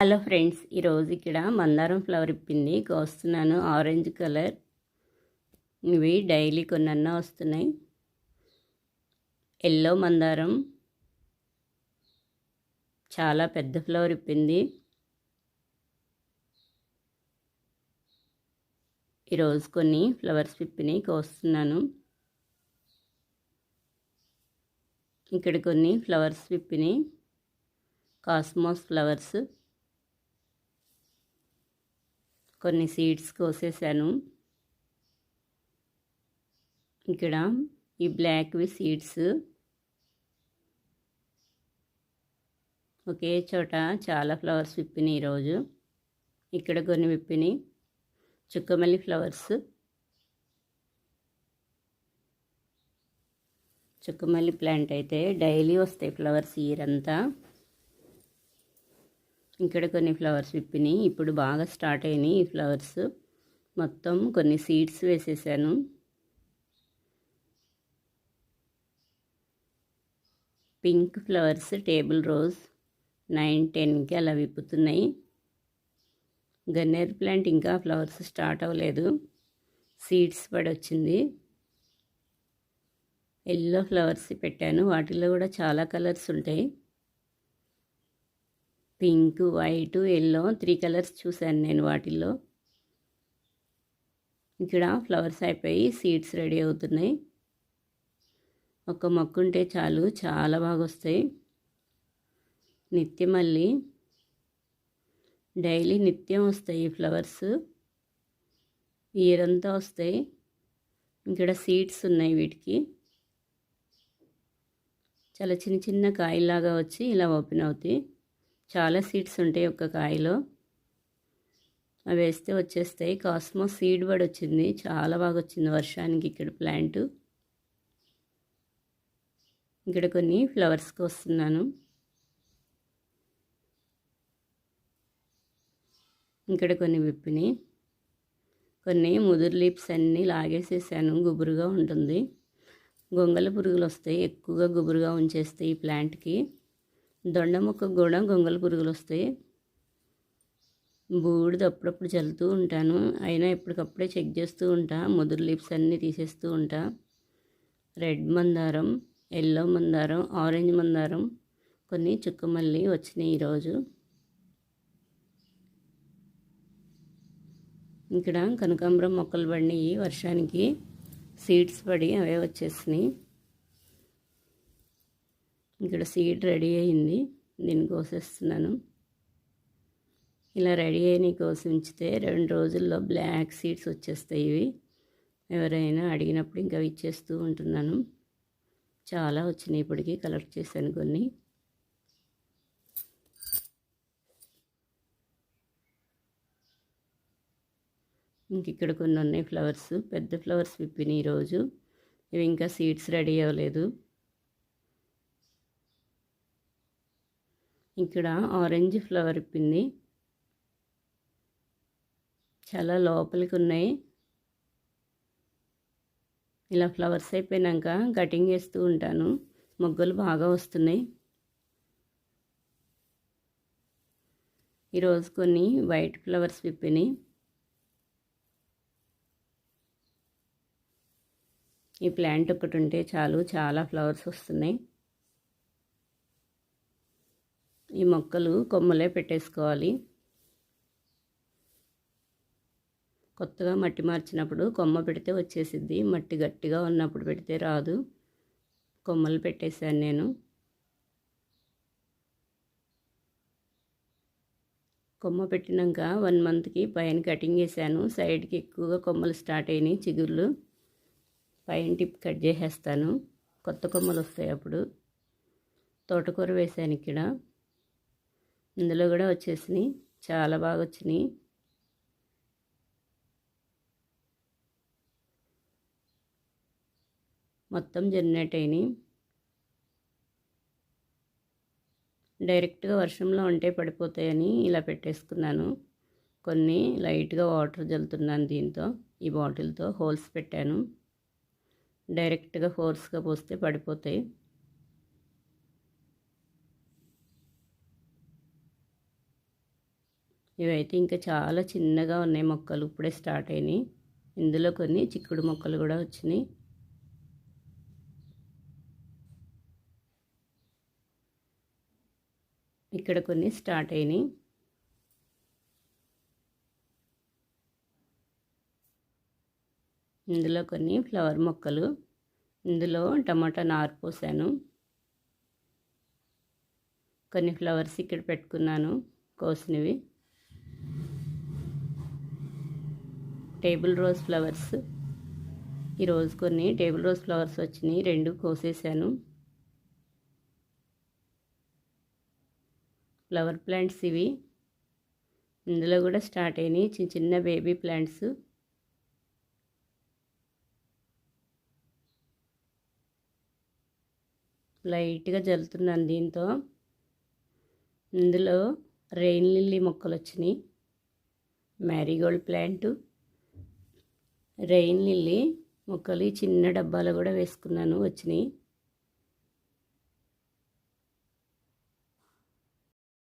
Hello friends, ఈరోజు ఇక్కడ మందారం ఫ్లవర్ ఇప్పింది కోస్తున్నాను. Orange colour. ఇవి డైలీ కొన్నన్నా వస్తున్నాయి. ఎల్లో మందారం చాలా పెద్ద ఫ్లవర్ ఇప్పింది. ఈరోజు కొన్ని ఫ్లవర్స్ విప్పినాయి కోస్తున్నాను. ఇక్కడ కొన్ని ఫ్లవర్స్ విప్పినాయి, కాస్మోస్ ఫ్లవర్స్. కొన్ని సీడ్స్ కోసేసాను. ఇక్కడ ఈ బ్లాక్వి సీడ్స్ ఒకే చోట చాలా ఫ్లవర్స్ విప్పినాయి ఈరోజు. ఇక్కడ కొన్ని విప్పినాయి చుక్కమల్లి ఫ్లవర్స్. చుక్కమల్లి ప్లాంట్ అయితే డైలీ వస్తాయి ఫ్లవర్స్ ఇయర్ అంతా. ఇక్కడ కొన్ని ఫ్లవర్స్ విప్పినాయి, ఇప్పుడు బాగా స్టార్ట్ అయినాయి ఈ ఫ్లవర్స్. మొత్తం కొన్ని సీడ్స్ వేసేసాను. పింక్ ఫ్లవర్స్ టేబుల్ రోజ్ 9-10కి అలా విప్పుతున్నాయి. గన్నేరు ప్లాంట్ ఇంకా ఫ్లవర్స్ స్టార్ట్ అవ్వలేదు, సీడ్స్ పడి వచ్చింది. ఎల్లో ఫ్లవర్స్ పెట్టాను, వాటిల్లో కూడా చాలా కలర్స్ ఉంటాయి. పింక్, వైట్, ఎల్లో 3 కలర్స్ చూశాను నేను వాటిల్లో. ఇక్కడ ఫ్లవర్స్ అయిపోయి సీడ్స్ రెడీ అవుతున్నాయి. ఒక మొక్క ఉంటే చాలు, చాలా బాగా వస్తాయి. నిత్యమల్లి డైలీ నిత్యం వస్తాయి ఈ ఫ్లవర్స్, ఇయర్ అంతా వస్తాయి. ఇక్కడ సీడ్స్ ఉన్నాయి వీటికి. చాలా చిన్న చిన్న కాయలాగా వచ్చి ఇలా ఓపెన్ అవుతాయి. చాలా సీడ్స్ ఉంటాయి ఒక్క కాయలో, అవి వేస్తే వచ్చేస్తాయి. కాస్మోస్ సీడ్ బడ్ వచ్చింది, చాలా బాగా వచ్చింది వర్షానికి ఇక్కడ ప్లాంట్. ఇక్కడ కొన్ని ఫ్లవర్స్కి వస్తున్నాను. ఇక్కడ కొన్ని విప్పిని, కొన్ని ముదురు లీప్స్ అన్నీ లాగేసేసాను, గుబురుగా ఉంటుంది. గొంగళ పురుగులు వస్తాయి, ఎక్కువగా గుబురుగా ఉంచేస్తాయి ఈ ప్లాంట్కి. దొండ మొక్కకు కూడా గొంగళ పురుగులు వస్తాయి. బూడిద అప్పుడప్పుడు చల్లుతూ ఉంటాను, అయినా ఎప్పటికప్పుడే చెక్ చేస్తూ ఉంటా. ముదురు లీప్స్ అన్నీ తీసేస్తూ ఉంటా. రెడ్ మందారం, ఎల్లో మందారం, ఆరెంజ్ మందారం, కొన్ని చుక్కమల్లి వచ్చినాయి ఈరోజు. ఇక్కడ కనకాంబరం మొక్కలు పడినాయి వర్షానికి, సీడ్స్ పడి అవే వచ్చేసినాయి. ఇక్కడ సీడ్ రెడీ అయింది, దీన్ని కోసేస్తున్నాను. ఇలా రెడీ అయిన కోసి ఉంచితే 2 రోజుల్లో బ్లాక్ సీడ్స్ వచ్చేస్తాయి. ఇవి ఎవరైనా అడిగినప్పుడు ఇంకా ఇచ్చేస్తూ ఉంటున్నాను. చాలా వచ్చినాయి, ఇప్పటికీ కలెక్ట్ చేశాను కొన్ని. ఇంక ఇక్కడ కొన్ని ఉన్నాయి ఫ్లవర్స్, పెద్ద ఫ్లవర్స్ విప్పినాయి ఈరోజు. ఇవి ఇంకా సీడ్స్ రెడీ అవ్వలేదు. ఇక్కడ ఆరెంజ్ ఫ్లవర్ విప్పింది, చాలా లోపలికి ఉన్నాయి. ఇలా ఫ్లవర్స్ అయిపోయాక కటింగ్ చేస్తూ ఉంటాను, మొగ్గలు బాగా వస్తున్నాయి. ఈరోజు కొన్ని వైట్ ఫ్లవర్స్ విప్పినాయి. ఈ ప్లాంట్ ఒకటి ఉంటే చాలు, చాలా ఫ్లవర్స్ వస్తున్నాయి. ఈ మొక్కలు కొమ్మలే పెట్టేసుకోవాలి. కొత్తగా మట్టి మార్చినప్పుడు కొమ్మ పెడితే వచ్చేసిద్ది, మట్టి గట్టిగా ఉన్నప్పుడు పెడితే రాదు. కొమ్మలు పెట్టేశాను నేను. కొమ్మ పెట్టినాక 1 మంత్కి పైన కటింగ్ చేశాను. సైడ్కి ఎక్కువగా కొమ్మలు స్టార్ట్ అయినాయి, చిగుర్లు. పైన టిప్ కట్ చేసేస్తాను, కొత్త కొమ్మలు వస్తాయి అప్పుడు. తోటకూర వేసాను ఇక్కడ, ఇందులో కూడా వచ్చేసినాయి, చాలా బాగా వచ్చినాయి. మొత్తం జర్నేట్ అయినాయి. డైరెక్ట్గా వర్షంలో ఉంటే పడిపోతాయని ఇలా పెట్టేసుకున్నాను. కొన్ని లైట్గా వాటర్ జల్లుతున్నాను దీంతో, ఈ బాటిల్తో హోల్స్ పెట్టాను. డైరెక్ట్గా ఫోర్స్గా పోస్తే పడిపోతాయి. ఇవైతే ఇంకా చాలా చిన్నగా ఉన్నాయి మొక్కలు, ఇప్పుడే స్టార్ట్ అయినాయి. ఇందులో కొన్ని చిక్కుడు మొక్కలు కూడా వచ్చినాయి. ఇక్కడ కొన్ని స్టార్ట్ అయినాయి. ఇందులో కొన్ని ఫ్లవర్ మొక్కలు, ఇందులో టమాటా నారు పోసాను. కొన్ని ఫ్లవర్స్ ఇక్కడ పెట్టుకున్నాను కోసినవి. టేబుల్ రోజ్ ఫ్లవర్స్, ఈరోజు కొన్ని టేబుల్ రోజ్ ఫ్లవర్స్ వచ్చినాయి, 2 కోసేసాను. ఫ్లవర్ ప్లాంట్స్ ఇవి, ఇందులో కూడా స్టార్ట్ అయినాయి చిన్న చిన్న బేబీ ప్లాంట్స్. లైట్గా జల్లుతున్నాను దీంతో. ఇందులో రెయిన్ లిల్లీ మొక్కలు వచ్చినాయి, మ్యారీగోల్డ్ ప్లాంట్, రెయిన్ లిల్లీ మొక్కలు ఈ చిన్న డబ్బాలో కూడా వేసుకున్నాను, వచ్చినాయి.